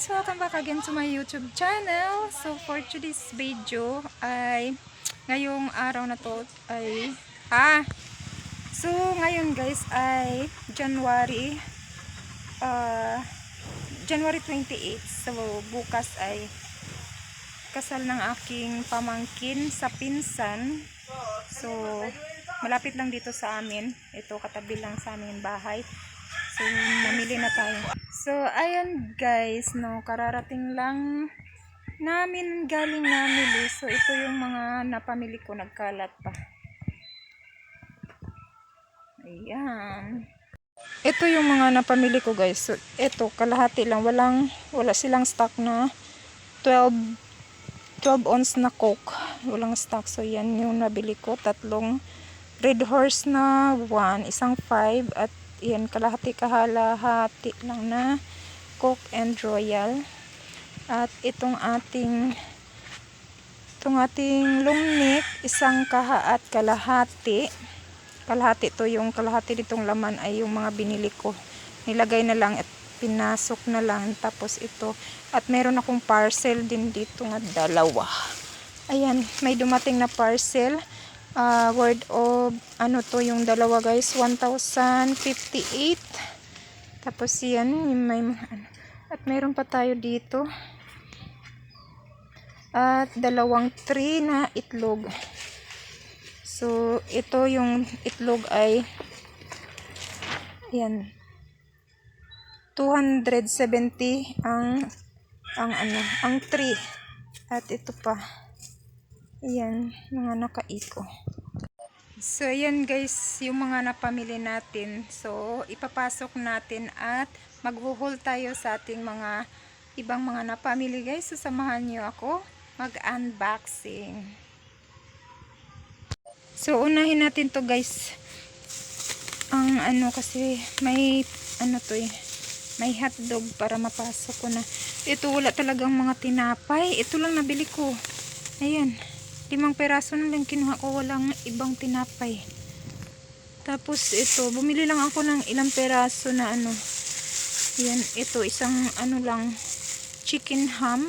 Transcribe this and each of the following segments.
guys! Welcome back again to my YouTube channel. So for today's video ay ngayong araw na to ay so ngayon guys ay January 28. So bukas ay kasal ng aking pamangkin sa pinsan. So malapit lang dito sa amin. Ito katabi lang sa aming bahay. So, mamili na tayo. So, ayan guys, no, kararating lang namin galing namili. So, ito yung mga napamili ko, nagkalat pa. Ayan. Ito yung mga napamili ko guys. So, ito, kalahati lang. Wala silang stock na 12 ounce na Coke. Walang stock. So, yan yung nabili ko. Tatlong Red Horse na 1, isang 5, at yan, kalahati lang na Coke and Royal. At itong ating long neck, isang kaha at kalahati to, yung kalahati ditong laman ay yung mga binili ko, nilagay na lang at pinasok na lang. Tapos ito, at meron akong parcel din dito nga dalawa. Ayan, may dumating na parcel. Word of ano to yung dalawa guys, 1,058. Tapos yan may at meron pa tayo dito at dalawang 3 na itlog. So ito yung itlog ay yan 270 ang 3. At ito pa, ayan, mga nakaiko. So, ayan guys, yung mga napamili natin. So, ipapasok natin at maghuhol tayo sa ating mga ibang mga napamili guys. So, samahan nyo ako mag-unboxing. So, unahin natin to guys. Ang kasi may may hotdog para mapasok ko na. Ito, wala talagang mga tinapay. Ito lang nabili ko. Ayan. 5 peraso na lang kinuha ko, walang ibang tinapay. Tapos ito, bumili lang ako ng ilang peraso na yan, ito isang lang, chicken ham.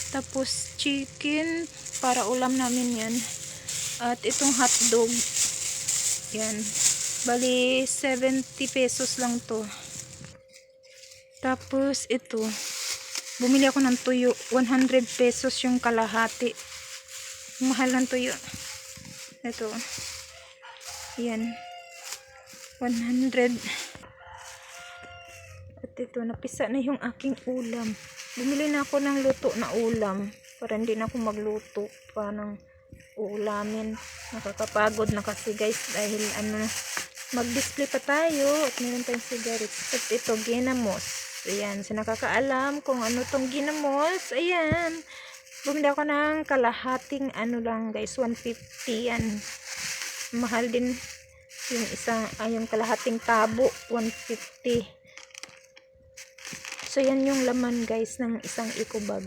Tapos chicken para ulam namin yan. At itong hotdog, yan, bali 70 pesos lang to. Tapos ito, bumili ako ng tuyo, 100 pesos yung kalahati. Mahal ng tuyo. Ito. Yan. 100. At ito, napisa na yung aking ulam. Bumili na ako ng luto na ulam. Para hindi na ako magluto pa ng ulamin. Nakakapagod na kasi guys. Dahil mag-display pa tayo. At meron tayong cigarettes. At ito, ginamos. Ayan. So, nakakaalam kung ano tong ginamos. Ayan. Bumili ako ng kalahating lang guys, 150 yan. Mahal din yung yung kalahating tabo, 150. So yan yung laman guys ng isang eco bag.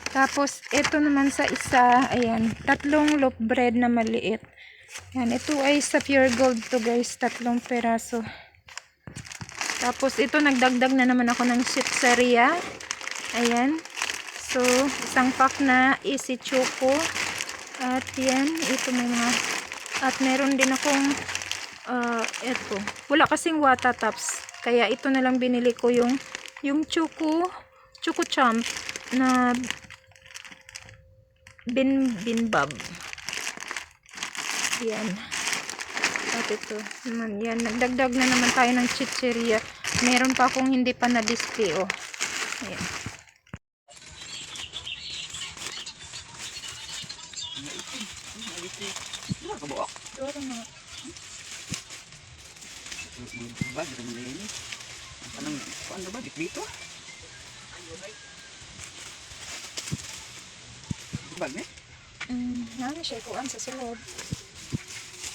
Tapos ito naman sa isa, ayan, 3 loaf bread na maliit. Yan, ito ay sa Pure Gold to guys, 3 peraso. Tapos ito, nagdagdag na naman ako ng chicheria. Ayan. So, isang pack na Easy Choco. At yan, ito may mga, at meron din akong ito. Wala kasing Wata Tops. Kaya ito na lang binili ko yung Choco Champ na Binbab. Yan. At ito, yan, nagdagdag na naman tayo ng chicheria. Meron pa akong hindi pa na-display, oh. Ayan. Ano ba dito? Bag ni? Nana siya kuan sa sulod.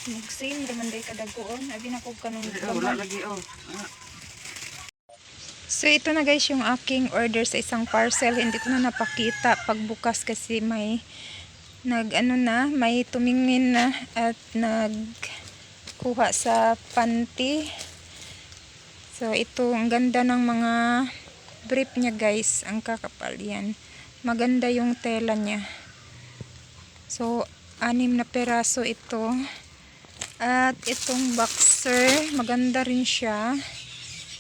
Nagsin naman day kadaguon. Abi na ko kanang Wala lagi So ito na guys yung aking order sa isang parcel. Hindi ko na napakita pagbukas kasi may may tumingin na at nagkuha sa panty. So ito, ang ganda ng mga brief niya guys. Ang kakapal yan. Maganda yung tela niya. So, 6 na peraso ito. At itong boxer, maganda rin siya.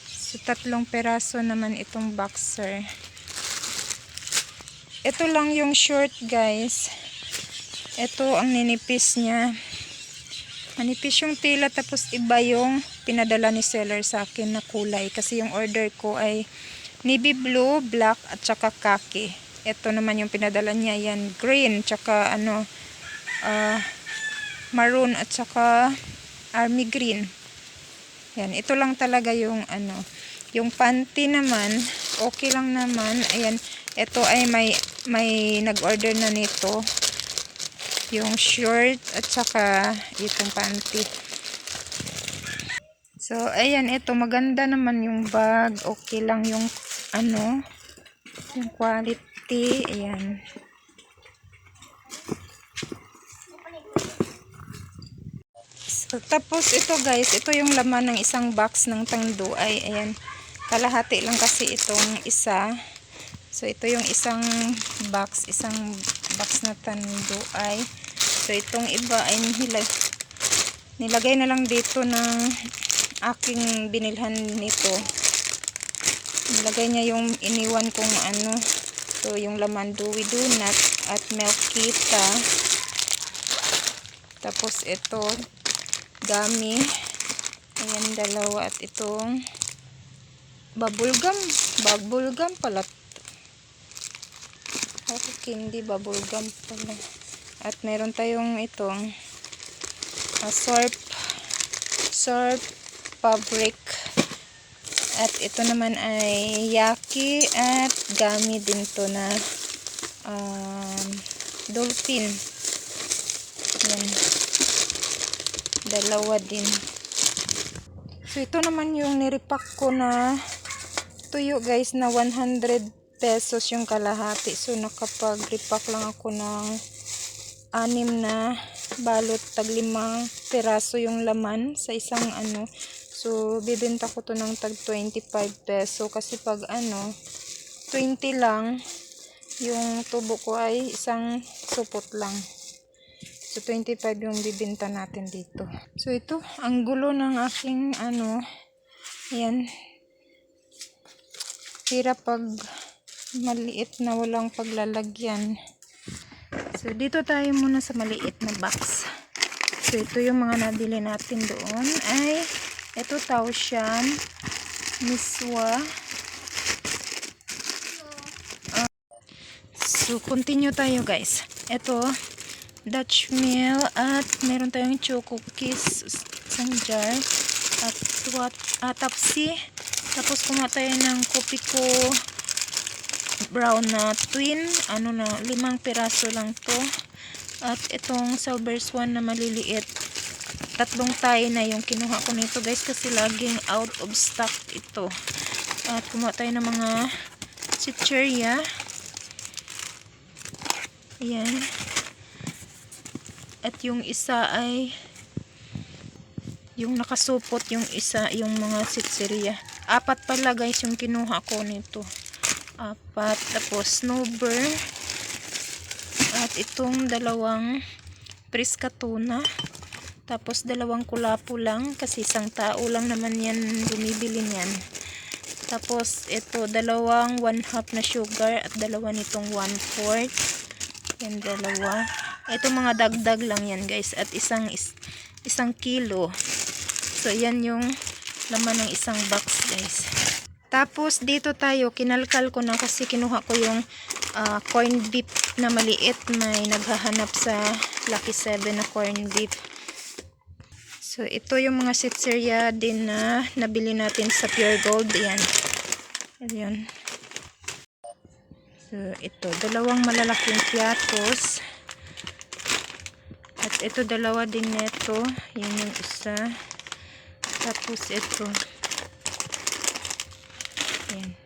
So, 3 peraso naman itong boxer. Ito lang yung short guys. Ito ang ninipis niya. Manipis yung tela, tapos iba yung pinadala ni seller sa akin na kulay. Kasi yung order ko ay navy blue, black, at saka khaki. Ito naman yung pinadala niya. Yan, green, tsaka maroon, at saka army green. Yan, ito lang talaga yung yung panty naman, okay lang naman. Ayan, ito ay may nag-order na nito. Yung short at saka itong panty. So, ayan, ito maganda naman yung bag. Okay lang yung yung quality. Ayan. So, tapos ito guys, ito yung laman ng isang box ng Tanduay. Ayan. Kalahati lang kasi itong isa. So, ito yung isang box na Tanduay. So, itong iba ay nilagay na lang dito ng aking binilhan nito. Nilagay niya yung iniwan kong So, yung laman Dewy Donut at Melkita. Tapos, ito, gummy. Ayan, 2. At itong bubble gum pala. Okay, hindi bubble gum pala. At meron tayong itong Surf fabric. At ito naman ay Yaki at gummy din to na dolphin. Yan. 2 din. So, ito naman yung nirepack ko na tuyo guys na 100 pesos yung kalahati. So, nakapag-repack lang ako ng 6 na balot, tag 5 peraso yung laman sa isang So, bibenta ko to ng tag 25 peso kasi pag 20 lang yung tubo ko ay isang supot lang. So, 25 yung bibenta natin dito. So, ito, ang gulo ng aking ayan. Hirap pag maliit na walang paglalagyan. So, dito tayo muna sa maliit na box. So, ito yung mga nabili natin doon. Ay, ito Taoshan, Miswa. So, continue tayo guys. Ito, Dutch Mill, at meron tayong choco kiss, isang jar, at Tapsi. Tapos, kumuha tayo ng Kopiko brown na twin, 5 piraso lang to. At itong Silver Swan na maliliit, 3 tayo na yung kinuha ko nito guys kasi laging out of stock ito. At kumuha tayo ng mga chicheria. Ayan. At yung isa ay yung nakasupot, yung isa yung mga chicheria. 4 pala guys yung kinuha ko nito. 4. Tapos snowbird. At itong 2 Priska tuna. Tapos 2 kulapo lang kasi isang tao lang naman yan bumibili niyan. Tapos ito 2 1/2 na sugar at 2 nitong 1/4. Yan 2. Ito mga dagdag lang yan guys at isang kilo. So yan yung laman ng isang box guys. Tapos dito tayo, kinalkal ko na kasi kinuha ko yung corn beef na maliit. May naghahanap sa Lucky 7 na corn beef. So ito yung mga sitseria din na nabili natin sa Pure Gold. Ayan. Ayan. So ito, 2 malalaking piatos. At ito 2 din neto. Yan yung isa. Tapos ito. Ayan.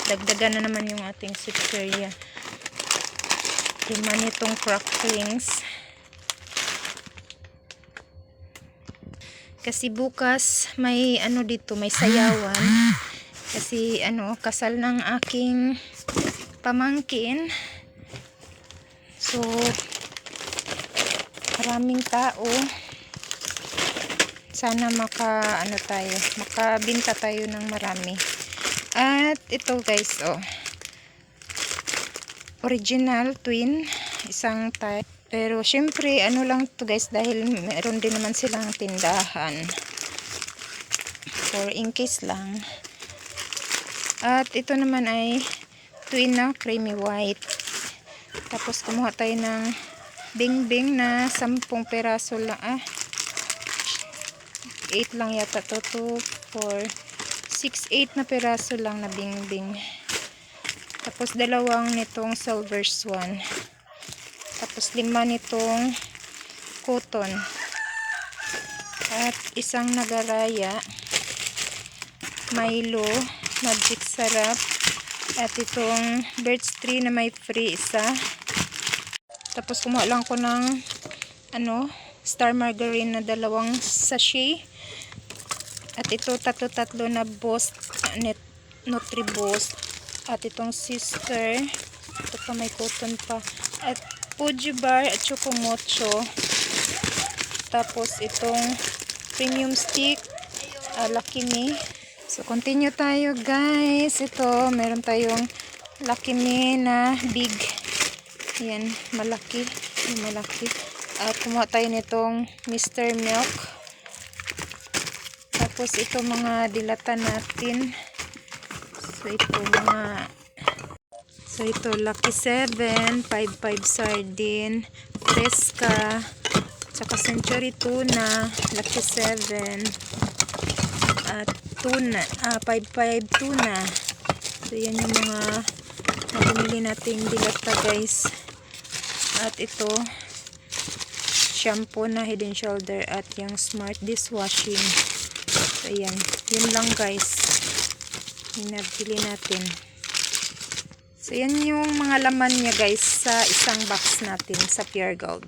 Dagdagan na naman yung ating sitseria. 5 nitong cracklings. Kasi bukas may dito, may sayawan. Kasi ano, kasal ng aking pamangkin. So, maraming tao. Sana makabinta tayo ng marami. At ito guys, oh. Original twin, isang type. Pero syempre, ano lang to guys, dahil meron din naman silang tindahan. For in case lang. At ito naman ay twin na creamy white. Tapos kumuha tayo ng bingbing na 10 peraso lang. 8 lang yata to. 2, 4, 6, 8 na peraso lang na bingbing. Tapos dalawang nitong silver swan. Tapos 5 nitong cotton. At isang nagaraya. Milo, magic sarap. At itong birch tree na may free isa. Tapos kumuha lang ko ng star margarine na 2 sachet. At ito tatlo na Boost, Nutri-Boost. At itong sister. Ito pa may cotton pa. At Fuji bar at Chocomocho. Tapos itong premium stick. Lucky Me. So continue tayo guys. Ito meron tayong Lucky Me na big. Yan, malaki. Malaki. At kumuha tayo nitong Mr. Milk. Tapos ito mga dilata natin. So ito Lucky 7, 5-5 sardine, Fresca, tsaka Century tuna, Lucky 7, at tuna, 5-5 tuna. So yan yung mga nabumili nating dilata guys. At ito shampoo na Head and Shoulder at yung Smart dishwashing. So ayan, yun lang guys yung nabili natin. So yan yung mga laman niya guys sa isang box natin sa Pure Gold.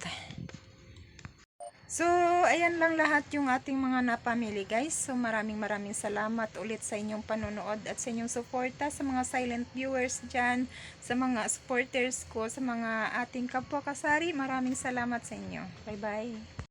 So ayan lang lahat yung ating mga napamili guys. So maraming salamat ulit sa inyong panonood at sa inyong suporta, sa mga silent viewers dyan, sa mga supporters ko, sa mga ating kapwa kasari. Maraming salamat sa inyo. Bye bye.